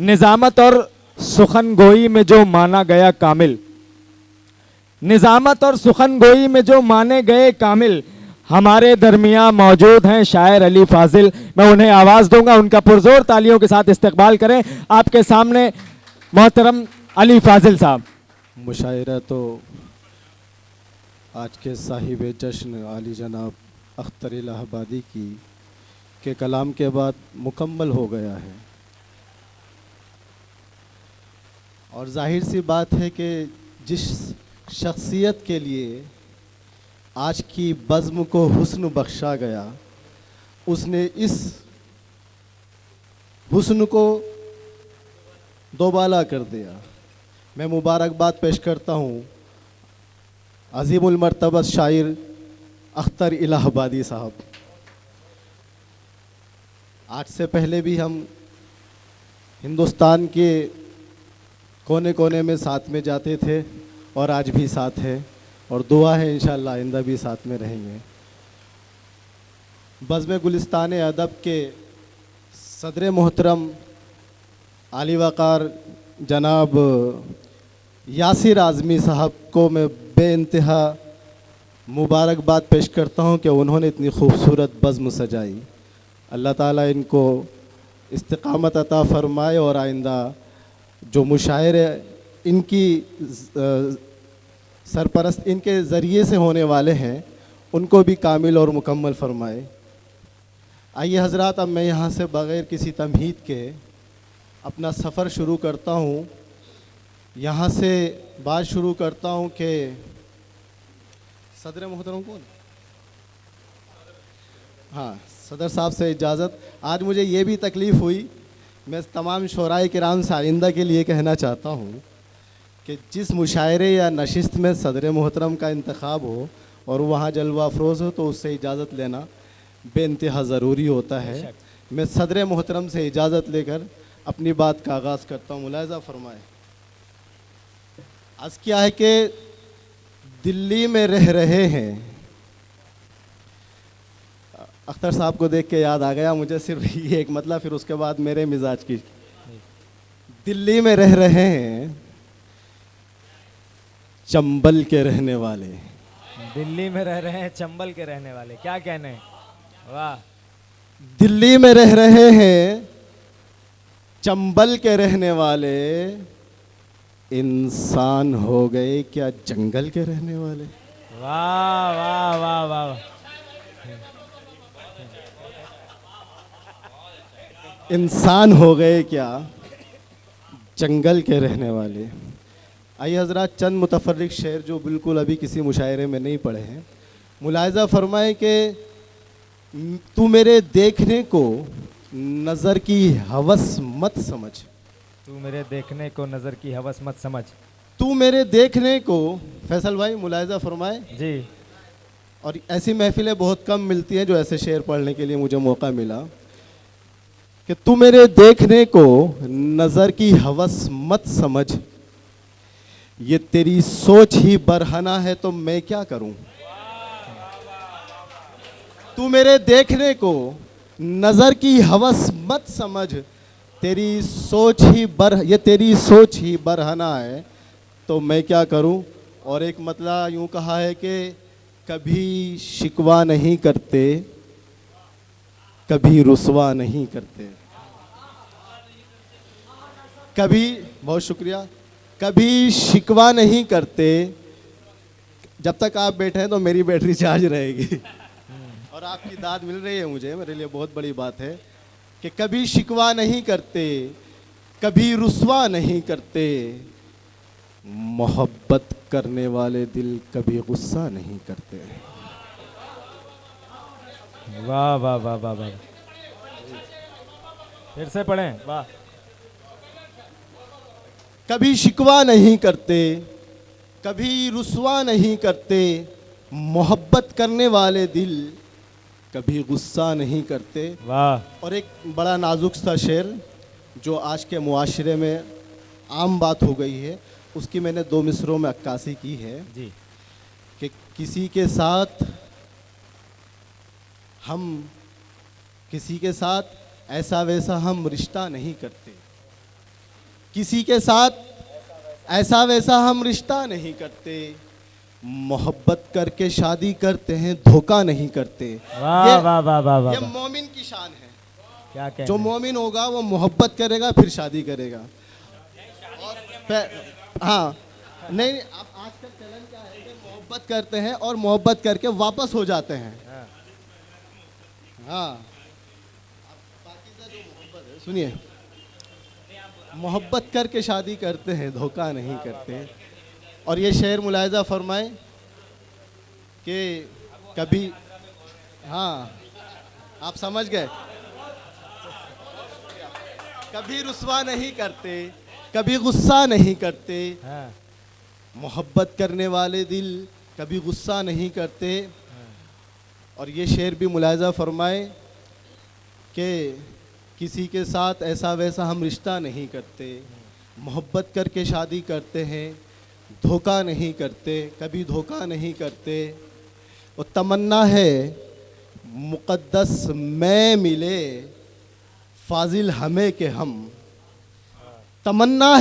निजामत और सुखन गोई में जो माना गया कामिल, निजामत और सुखन गोई में जो माने गए कामिल हमारे दरमियां मौजूद हैं शायर अली फाजिल। मैं उन्हें आवाज दूंगा, उनका पुरजोर तालियों के साथ इस्तकबाल करें। आपके सामने मोहतरम अली फाजिल साहब। मुशायरा तो आज के साहिब जश्न आली जनाब अख्तर इलाहाबादी की के कलाम के बाद मुकम्मल हो गया है, और जाहिर सी बात है कि जिस शख्सियत के लिए आज की बज़्म को हुस्न बख्शा गया, उसने इस हुस्न को दोबाला कर दिया। मैं मुबारकबाद पेश करता हूँ अज़ीमुल मर्तबत शायर अख्तर इलाहाबादी साहब। आज से पहले भी हम हिंदुस्तान के कोने कोने में साथ में जाते थे और आज भी साथ है, और दुआ है इंशाअल्लाह आइंदा भी साथ में रहेंगे। बज़्म गुलिस्तान अदब के सदर मोहतरम आली वक़ार जनाब यासिर आज़मी साहब को मैं बेइंतहा मुबारकबाद पेश करता हूँ कि उन्होंने इतनी खूबसूरत बज़्म सजाई। अल्लाह ताला इनको इस्तिक़ामत अता फ़रमाए और आइंदा जो मुशायरे इनकी सरपरस्त इनके ज़रिए से होने वाले हैं उनको भी कामिल और मुकम्मल फ़रमाए। आइए हज़रात, अब मैं यहाँ से बग़ैर किसी तमहीद के अपना सफ़र शुरू करता हूँ। यहाँ से बात शुरू करता हूँ कि सदर मोहतरम कौन? हाँ, सदर साहब से इजाज़त। आज मुझे ये भी तकलीफ़ हुई, मैं तमाम शोराए किराम से आइंदा के लिए कहना चाहता हूँ कि जिस मुशायरे या नशिस्त में सदर मोहतरम का इंतखाब हो और वहाँ जलवा अफरोज़ हो तो उससे इजाज़त लेना बेइंतहा ज़रूरी होता है। मैं सदर मोहतरम से इजाज़त लेकर अपनी बात का आगाज़ करता हूँ। मुलाहिज़ा फरमाए। आज क्या है कि दिल्ली में रह रहे हैं, अख्तर साहब को देख के याद आ गया मुझे सिर्फ ये एक मतलब, फिर उसके बाद मेरे मिजाज की। दिल्ली में रह रहे हैं चंबल के रहने वाले, दिल्ली में रह रहे हैं चंबल के रहने वाले, क्या कहने, वाह। दिल्ली में रह रहे हैं चंबल के रहने वाले, इंसान हो गए क्या जंगल के रहने वाले। वाह वाह वाह वाह। इंसान हो गए क्या जंगल के रहने वाले। आइए हज़रात, चंद मुतफर्रिक शेर जो बिल्कुल अभी किसी मुशायरे में नहीं पढ़े हैं। मुलाहिज़ा फरमाए कि तू मेरे देखने को नज़र की हवस मत समझ, तू मेरे देखने को नज़र की हवस मत समझ, तू मेरे देखने को। फैसल भाई मुलाहिज़ा फरमाए जी। और ऐसी महफिलें बहुत कम मिलती हैं जो ऐसे शेर पढ़ने के लिए मुझे मौका मिला कि तू मेरे देखने को नज़र की हवस मत समझ, ये तेरी सोच ही बरहना है तो मैं क्या करूं। तू मेरे देखने को नज़र की हवस मत समझ, तेरी सोच ही ये तेरी सोच ही बरहना है तो मैं क्या करूं। और एक मतलब यूं कहा है कि कभी शिकवा नहीं करते, कभी रुसवा नहीं करते, कभी, बहुत शुक्रिया, कभी शिकवा नहीं करते। जब तक आप बैठे हैं तो मेरी बैटरी चार्ज रहेगी और आपकी दाद मिल रही है मुझे, मेरे लिए बहुत बड़ी बात है कि कभी शिकवा नहीं करते, कभी रुसवा नहीं करते, मोहब्बत करने वाले दिल कभी गुस्सा नहीं करते। वाह वाह वाह वाह वाह। फिर से पढ़ें, वाह। कभी शिकवा नहीं करते, कभी रुसवा नहीं करते, मोहब्बत करने वाले दिल कभी गुस्सा नहीं करते। वाह। और एक बड़ा नाजुक सा शेर जो आज के मुआशरे में आम बात हो गई है, उसकी मैंने 2 मिसरों में अक्कासी की है जी। कि किसी के साथ ऐसा वैसा हम रिश्ता नहीं करते, किसी के साथ ऐसा वैसा हम रिश्ता नहीं करते, मोहब्बत करके शादी करते हैं, धोखा नहीं करते। वाह ये- वाह वाह वाह वाह ये वाह। मोमिन की शान है। क्या कहना जो है? मोमिन होगा वो मोहब्बत करेगा फिर शादी करेगा। और हाँ, नहीं अब आजकल चलन क्या है कि मोहब्बत करते हैं और मोहब्बत करके वापस हो जाते हैं। हाँ। हाँ, अब पाकीज़ा जो मोहब्बत है, सुनिए, मोहब्बत करके शादी करते हैं, धोखा नहीं करते। और ये शेर मुलाहिजा फरमाए कि कभी, हाँ आप समझ गए, कभी रुस्वा नहीं करते, कभी गुस्सा नहीं करते। हाँ। मोहब्बत करने वाले दिल कभी गुस्सा नहीं करते। और ये शेर भी मुलाहिजा फरमाए कि किसी के साथ ऐसा वैसा हम रिश्ता नहीं करते, मोहब्बत करके शादी करते हैं, धोखा नहीं करते, कभी धोखा नहीं करते। और तमन्ना है मुक़द्दस में मिले फाजिल हमें के हम। तमन्ना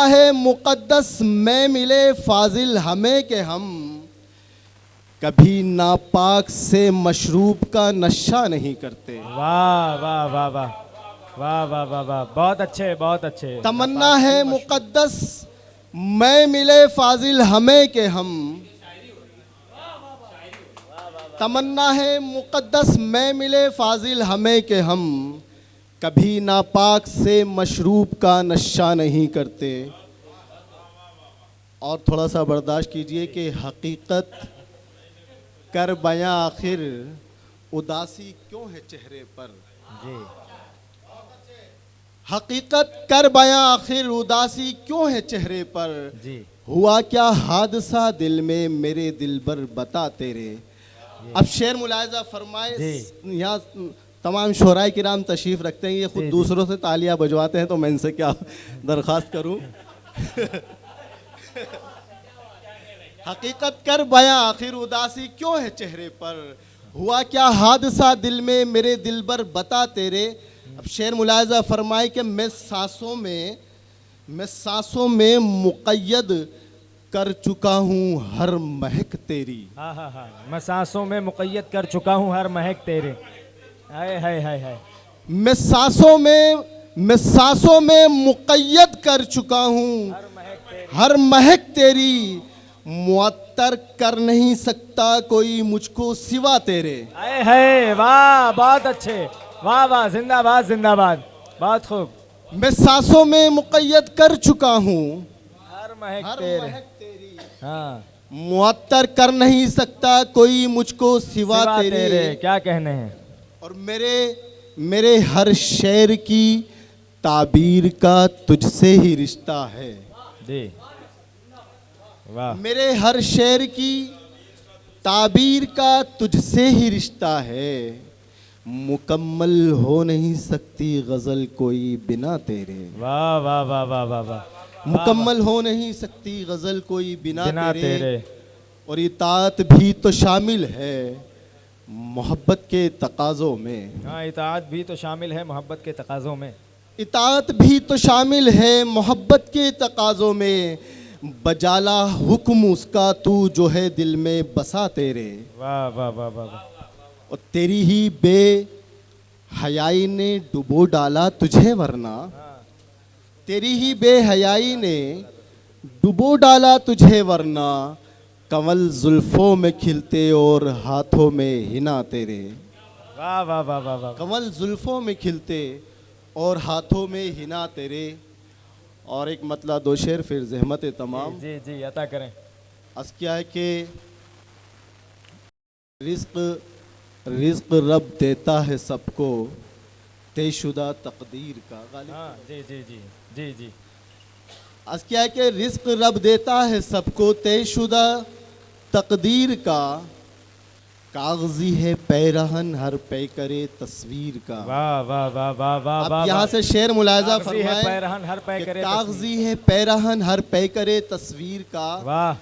है मुक़द्दस में मिले फाजिल हमें के हम। कभी नापाक से मशरूब का नशा नहीं करते। वाह वाह वाह वाह वाह वाह वाह वाह, बहुत अच्छे बहुत अच्छे। तमन्ना है मुक़द्दस में मिले फाजिल हमें के हम। तमन्ना है मुक़द्दस में मिले फाजिल हमें के हम। कभी नापाक से मशरूब का नशा नहीं करते। और थोड़ा सा बर्दाश्त कीजिए कि हकीकत कर बयां आखिर उदासी क्यों है चेहरे पर। जी। हकीकत कर बयां आखिर उदासी क्यों है चेहरे पर। जी। हुआ क्या हादसा दिल में मेरे दिलबर बता तेरे। अब शेर मुलाहिजा फरमाए, जी। यहाँ तमाम शोराए किराम तशरीफ रखते हैं, ये खुद जी, जी। दूसरों से तालियां बजवाते हैं, तो मैं इनसे क्या दरख्वास्त करूं। हकीकत कर बयां आखिर उदासी क्यों है चेहरे पर। हुआ क्या हादसा दिल में मेरे दिलबर बता तेरे। अब शेर मुलाहिजा फरमाए कि मैं सांसों में मुक़य्यद कर चुका हूँ हर महक तेरी। हाँ हाँ हाँ, मैं सांसों में मुक़य्यद कर चुका हूँ हर महक तेरे। हाय हाय हाय हाय। मैं सांसों में मुक़य्यद कर चुका हूँ हर महक तेरे। हर महक तेरी। मुअत्तर कर नहीं सकता कोई मुझको सिवा तेरे। हाय हाय, वाह बहुत अच्छे, वाह वाह, जिंदाबाद जिंदाबाद, बहुत खूब। मैं सांसों में मुक़य्यद कर चुका हूँ हर महक हर तेरे। महक तेरी। हाँ, मुअत्तर कर नहीं सकता कोई मुझको सिवा सिवा तेरे। तेरे, क्या कहने हैं। और मेरे हर शेर की ताबीर का तुझसे ही रिश्ता है। जी। वाह। मेरे हर शेर की ताबीर का तुझसे ही रिश्ता है। मुकम्मल हो नहीं सकती गज़ल कोई बिना तेरे। वाह वाह वाह वाह वाह वाह। मुकम्मल हो नहीं सकती गज़ल कोई बिना बिना तेरे। तेरे। और इताअत भी तो शामिल है मोहब्बत के तकाज़ों में। हाँ, इताअत भी तो शामिल है मोहब्बत के तकाज़ों में। इताअत भी तो शामिल है मोहब्बत के तकाज़ों में। बजाला हुक्म उसका तू जो है दिल में बसा तेरे। वाह वाह वाह वाह वाह। और तेरी ही बेहयाई ने डुबो डाला तुझे वरना। तेरी ही बेहयाई ने डुबो डाला तुझे वरना। कमल जुल्फों में खिलते और हाथों में हिना तेरे। वाह वाह वाह वाह वाह। कमल जुल्फों में खिलते और हाथों में हिना तेरे। और एक मतला दो शेर फिर ज़हमत तमाम। जी जी, अता करें। अस क्या है कि रिज़्क़ रब देता है सबको तयशुदा तकदीर का। गालिब हाँ जी जी जी जी जी। अस क्या है कि रिज़्क़ रब देता है सबको तयशुदा तकदीर का। कागजी है पैरहन हर पे करे तस्वीर का। वाह वाह वाह वाह वाह वाह। अब यहाँ से शेर मुलाहिजा कागजी है फरमाए पैरहन हर पे कि करे कागजी है पैरहन हर पे करे तस्वीर का। वाह।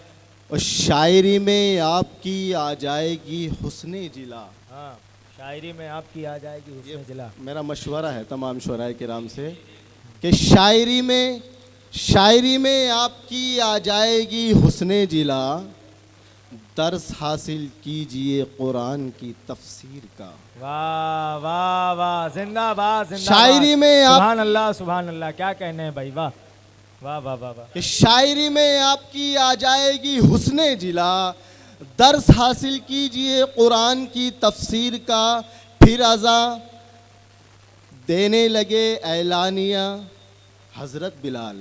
और शायरी में आपकी आ जाएगी हुस्ने जिला। हाँ, शायरी में आपकी आ जाएगी हुस्न जिला। मेरा मशवरा है तमाम शुराए किराम से कि शायरी में आपकी आ जाएगी हुस्ने जिला, दर्स हासिल कीजिए कुरान की तफसीर का। वाह वाह वाह, जिंदाबाद जिंदाबाद। शायरी में आप सुभान अल्लाह, क्या कहने हैं भाई, वाह वाह वाह वाह वाह। कि शायरी में आपकी आ जाएगी हुस्ने जिला, दर्स हासिल कीजिए कुरान की तफसीर का। फिर अज़ा देने लगे ऐलानिया हजरत बिलाल,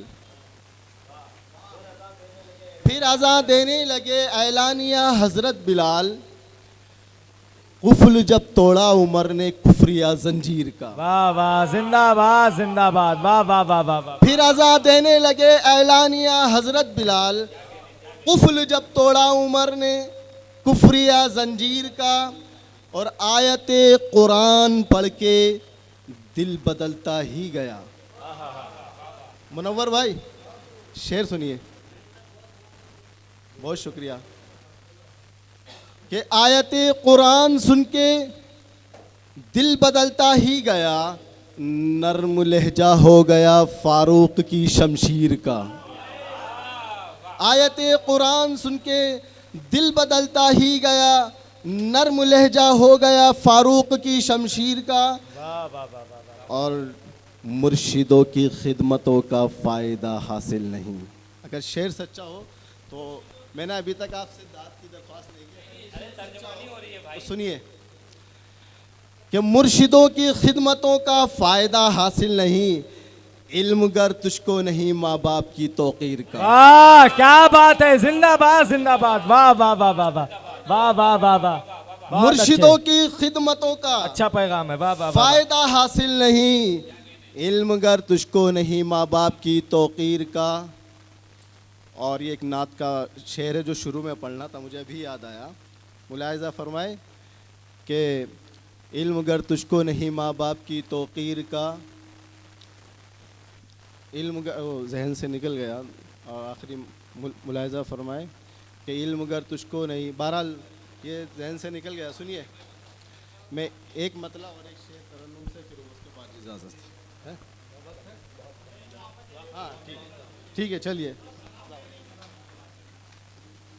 फिर अज़ा देने लगे ऐलानिया हजरत बिलाल, कुफल जब तोड़ा उमर ने कुफरिया जंजीर का। वाह वाह, जिंदाबाद जिंदाबाद, वाह वाह वाह वाह वाह। फिर अज़ा देने लगे ऐलानिया हजरत बिलाल, कुफल जब तोड़ा उमर ने कुफरिया जंजीर का। और आयते कुरान पढ़ के दिल बदलता ही गया। मुनव्वर भाई शेर सुनिए, बहुत शुक्रिया। कि आयते कुरान सुन के दिल बदलता ही गया, नर्म लहजा हो गया फारूक की शमशीर का। आयते कुरान सुन के दिल बदलता ही गया, नर्म लहजा हो गया फारूक की शमशीर का। और मुर्शिदों की खिदमतों का फ़ायदा हासिल नहीं। अगर शेर सच्चा हो तो मैंने अभी तक आपसे दाद की दरख्वास्त नहीं की, तो सुनिए कि मुर्शिदों की खिदमतों का फ़ायदा हासिल नहीं, इल्म गर तुझको नहीं माँ बाप की तौकीर का। वाह क्या बात है, जिंदाबाद जिंदाबाद, वाह वाह वाह वाह वाह वाह वाह वाह वाह। मुर्शिदों की खिदमतों का अच्छा पैगाम है, वाह वाह। फ़ायदा हासिल नहीं, इल्म गर तुझको नहीं माँ बाप की तौकीर का। और ये एक नात का शेर है जो शुरू में पढ़ना था, मुझे अभी याद आया। मुलाहिज़ा फरमाए कि इल्म गर तुझको नहीं माँ बाप की तौकीर का, इल्म जहन से निकल गया। और आखिरी मुलाहिज़ा फरमाए कि इल्म गर तुझको नहीं, बहरहाल ये जहन से निकल गया। सुनिए, मैं एक मतला और एक शेर तरन्नुम से फिर उसके बाद इजाज़त है। हाँ ठीक है चलिए।